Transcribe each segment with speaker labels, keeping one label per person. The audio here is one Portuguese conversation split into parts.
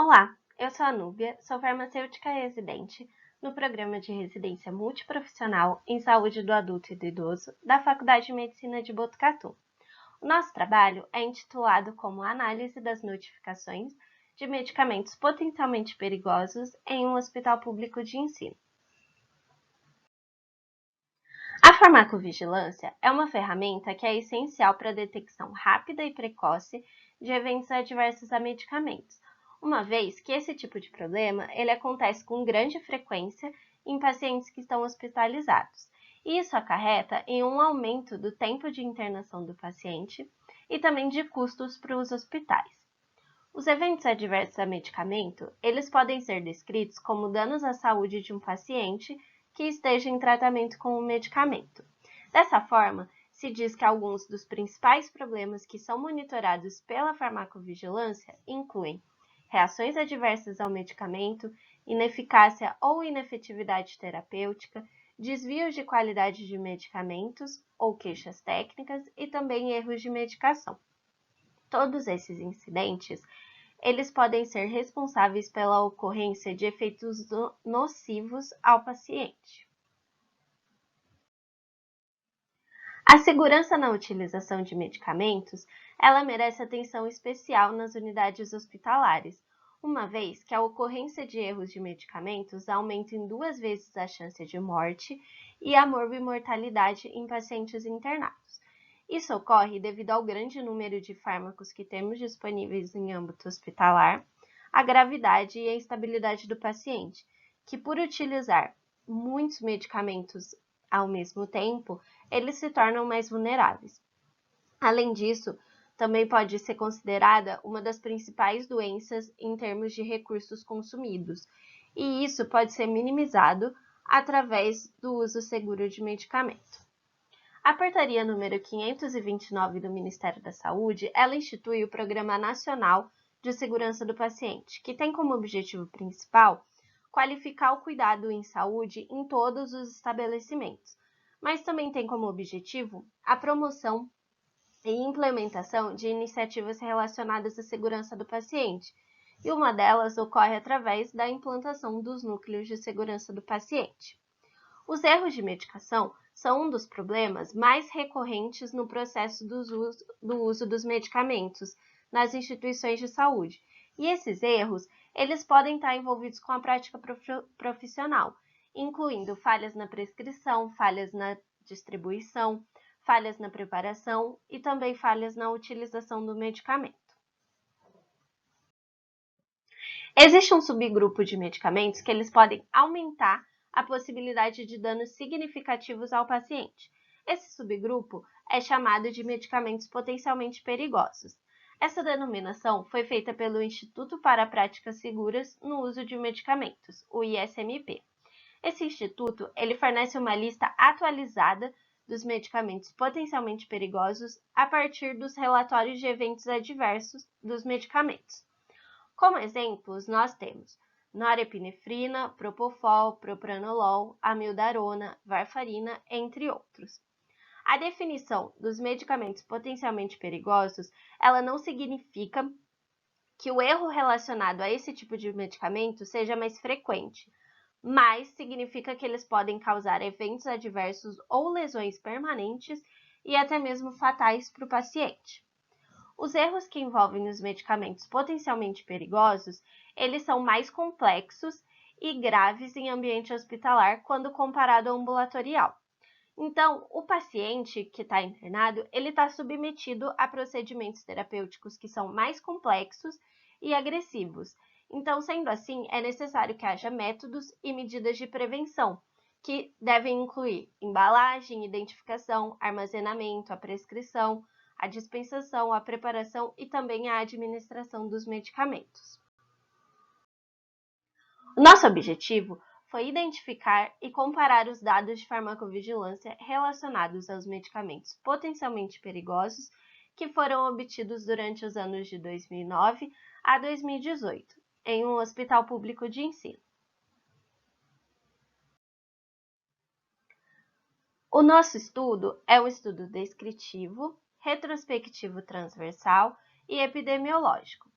Speaker 1: Olá, eu sou a Núbia, sou farmacêutica residente no Programa de Residência Multiprofissional em Saúde do Adulto e do Idoso da Faculdade de Medicina de Botucatu. O nosso trabalho é intitulado como Análise das Notificações de Medicamentos Potencialmente Perigosos em um Hospital Público de Ensino. A farmacovigilância é uma ferramenta que é essencial para a detecção rápida e precoce de eventos adversos a medicamentos, uma vez que esse tipo de problema ele acontece com grande frequência em pacientes que estão hospitalizados. E isso acarreta em um aumento do tempo de internação do paciente e também de custos para os hospitais. Os eventos adversos a medicamento, eles podem ser descritos como danos à saúde de um paciente que esteja em tratamento com o medicamento. Dessa forma, se diz que alguns dos principais problemas que são monitorados pela farmacovigilância incluem reações adversas ao medicamento, ineficácia ou inefetividade terapêutica, desvios de qualidade de medicamentos ou queixas técnicas e também erros de medicação. Todos esses incidentes, eles podem ser responsáveis pela ocorrência de efeitos nocivos ao paciente. A segurança na utilização de medicamentos, ela merece atenção especial nas unidades hospitalares, uma vez que a ocorrência de erros de medicamentos aumenta em 2 vezes a chance de morte e a morbimortalidade em pacientes internados. Isso ocorre devido ao grande número de fármacos que temos disponíveis em âmbito hospitalar, a gravidade e a instabilidade do paciente, que por utilizar muitos medicamentos ao mesmo tempo, eles se tornam mais vulneráveis. Além disso, também pode ser considerada uma das principais doenças em termos de recursos consumidos, e isso pode ser minimizado através do uso seguro de medicamento. A portaria número 529 do Ministério da Saúde, ela institui o Programa Nacional de Segurança do Paciente, que tem como objetivo principal qualificar o cuidado em saúde em todos os estabelecimentos, mas também tem como objetivo a promoção e implementação de iniciativas relacionadas à segurança do paciente, e uma delas ocorre através da implantação dos núcleos de segurança do paciente. Os erros de medicação são um dos problemas mais recorrentes no processo do uso dos medicamentos nas instituições de saúde, e esses erros eles podem estar envolvidos com a prática profissional, incluindo falhas na prescrição, falhas na distribuição, falhas na preparação e também falhas na utilização do medicamento. Existe um subgrupo de medicamentos que eles podem aumentar a possibilidade de danos significativos ao paciente. Esse subgrupo é chamado de medicamentos potencialmente perigosos. Essa denominação foi feita pelo Instituto para Práticas Seguras no Uso de Medicamentos, o ISMP. Esse instituto ele fornece uma lista atualizada dos medicamentos potencialmente perigosos a partir dos relatórios de eventos adversos dos medicamentos. Como exemplos, nós temos norepinefrina, propofol, propranolol, amiodarona, varfarina, entre outros. A definição dos medicamentos potencialmente perigosos, ela não significa que o erro relacionado a esse tipo de medicamento seja mais frequente, mas significa que eles podem causar eventos adversos ou lesões permanentes e até mesmo fatais para o paciente. Os erros que envolvem os medicamentos potencialmente perigosos, eles são mais complexos e graves em ambiente hospitalar quando comparado ao ambulatorial. Então, o paciente que está internado, ele está submetido a procedimentos terapêuticos que são mais complexos e agressivos. Então, sendo assim, é necessário que haja métodos e medidas de prevenção, que devem incluir embalagem, identificação, armazenamento, a prescrição, a dispensação, a preparação e também a administração dos medicamentos. O nosso objetivo foi identificar e comparar os dados de farmacovigilância relacionados aos medicamentos potencialmente perigosos que foram obtidos durante os anos de 2009 a 2018, em um hospital público de ensino. O nosso estudo é um estudo descritivo, retrospectivo transversal e epidemiológico.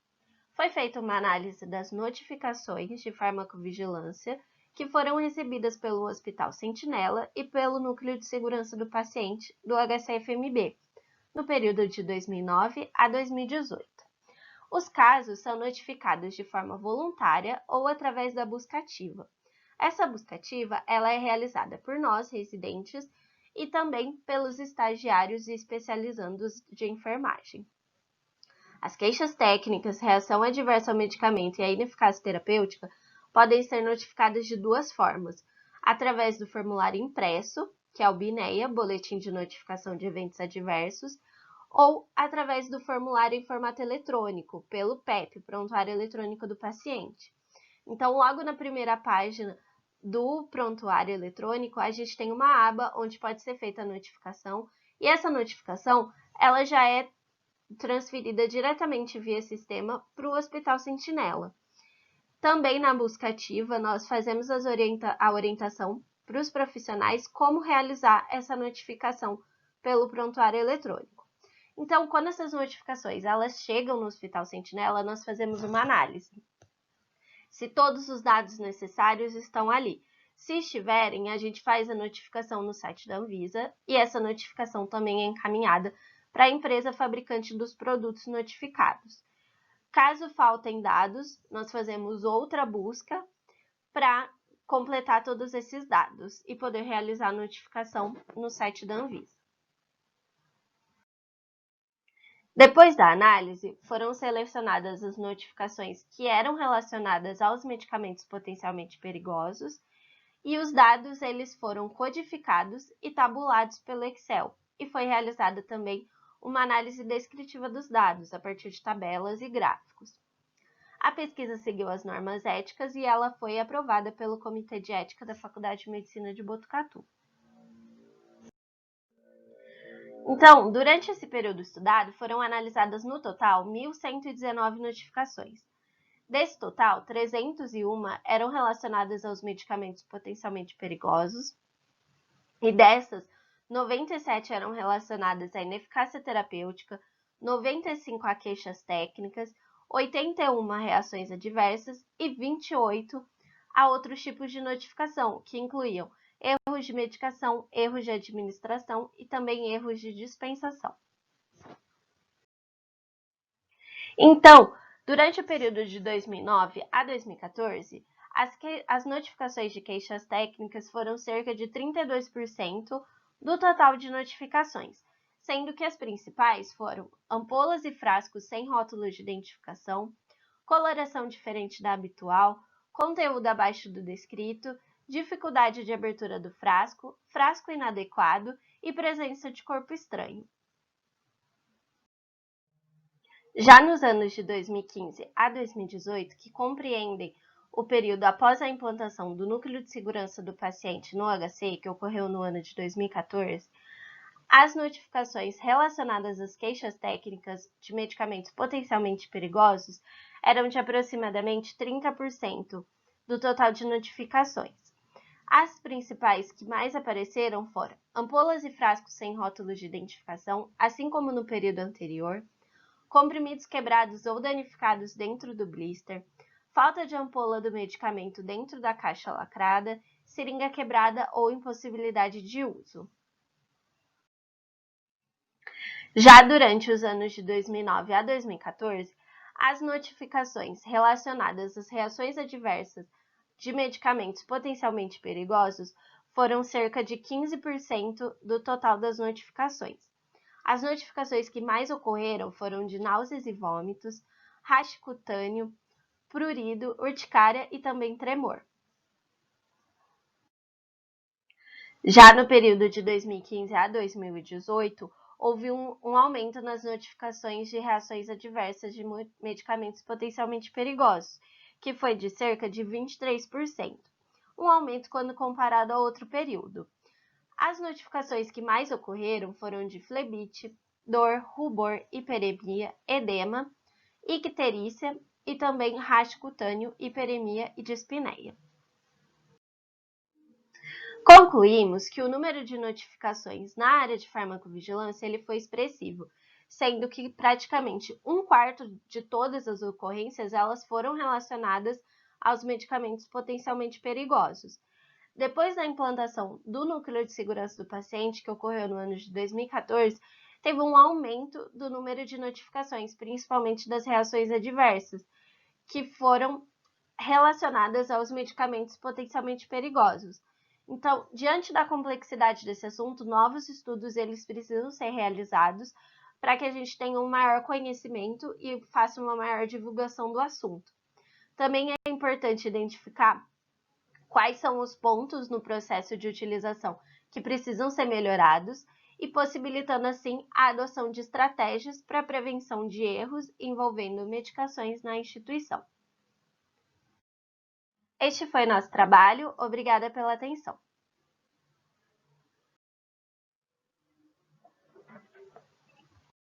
Speaker 1: Foi feita uma análise das notificações de farmacovigilância que foram recebidas pelo Hospital Sentinela e pelo Núcleo de Segurança do Paciente do HCFMB, no período de 2009 a 2018. Os casos são notificados de forma voluntária ou através da busca ativa. Essa busca ativa ela é realizada por nós, residentes, e também pelos estagiários e especializandos de enfermagem. As queixas técnicas, reação adversa ao medicamento e a ineficácia terapêutica podem ser notificadas de duas formas: através do formulário impresso, que é o BINEA, Boletim de Notificação de Eventos Adversos, ou através do formulário em formato eletrônico, pelo PEP, Prontuário Eletrônico do Paciente. Então, logo na primeira página do prontuário eletrônico, a gente tem uma aba onde pode ser feita a notificação, e essa notificação ela já é transferida diretamente via sistema para o Hospital Sentinela. Também na busca ativa, nós fazemos a orientação para os profissionais como realizar essa notificação pelo prontuário eletrônico. Então, quando essas notificações elas chegam no Hospital Sentinela, nós fazemos uma análise. Se todos os dados necessários estão ali. Se estiverem, a gente faz a notificação no site da Anvisa e essa notificação também é encaminhada para a empresa fabricante dos produtos notificados. Caso faltem dados, nós fazemos outra busca para completar todos esses dados e poder realizar a notificação no site da Anvisa. Depois da análise, foram selecionadas as notificações que eram relacionadas aos medicamentos potencialmente perigosos e os dados eles foram codificados e tabulados pelo Excel e foi realizada também uma análise descritiva dos dados a partir de tabelas e gráficos. A pesquisa seguiu as normas éticas e ela foi aprovada pelo Comitê de Ética da Faculdade de Medicina de Botucatu. Então, durante esse período estudado, foram analisadas no total 1.119 notificações. Desse total, 301 eram relacionadas aos medicamentos potencialmente perigosos, e dessas, 97 eram relacionadas à ineficácia terapêutica, 95 a queixas técnicas, 81 a reações adversas e 28 a outros tipos de notificação, que incluíam erros de medicação, erros de administração e também erros de dispensação. Então, durante o período de 2009 a 2014, as notificações de queixas técnicas foram cerca de 32% do total de notificações, sendo que as principais foram ampolas e frascos sem rótulo de identificação, coloração diferente da habitual, conteúdo abaixo do descrito, dificuldade de abertura do frasco, frasco inadequado e presença de corpo estranho. Já nos anos de 2015 a 2018, que compreendem o período após a implantação do Núcleo de Segurança do Paciente no HC, que ocorreu no ano de 2014, as notificações relacionadas às queixas técnicas de medicamentos potencialmente perigosos eram de aproximadamente 30% do total de notificações. As principais que mais apareceram foram ampolas e frascos sem rótulos de identificação, assim como no período anterior, comprimidos quebrados ou danificados dentro do blister, falta de ampola do medicamento dentro da caixa lacrada, seringa quebrada ou impossibilidade de uso. Já durante os anos de 2009 a 2014, as notificações relacionadas às reações adversas de medicamentos potencialmente perigosos foram cerca de 15% do total das notificações. As notificações que mais ocorreram foram de náuseas e vômitos, rash cutâneo, prurido, urticária e também tremor. Já no período de 2015 a 2018, houve um aumento nas notificações de reações adversas de medicamentos potencialmente perigosos, que foi de cerca de 23%, um aumento quando comparado a outro período. As notificações que mais ocorreram foram de flebite, dor, rubor, hiperemia, edema, icterícia e também rash cutâneo, hiperemia e dispneia. Concluímos que o número de notificações na área de farmacovigilância ele foi expressivo, sendo que praticamente 1/4 de todas as ocorrências elas foram relacionadas aos medicamentos potencialmente perigosos. Depois da implantação do Núcleo de Segurança do Paciente, que ocorreu no ano de 2014, teve um aumento do número de notificações, principalmente das reações adversas, que foram relacionadas aos medicamentos potencialmente perigosos. Então, diante da complexidade desse assunto, novos estudos eles precisam ser realizados para que a gente tenha um maior conhecimento e faça uma maior divulgação do assunto. Também é importante identificar quais são os pontos no processo de utilização que precisam ser melhorados e possibilitando assim a adoção de estratégias para a prevenção de erros envolvendo medicações na instituição. Este foi nosso trabalho, obrigada pela atenção.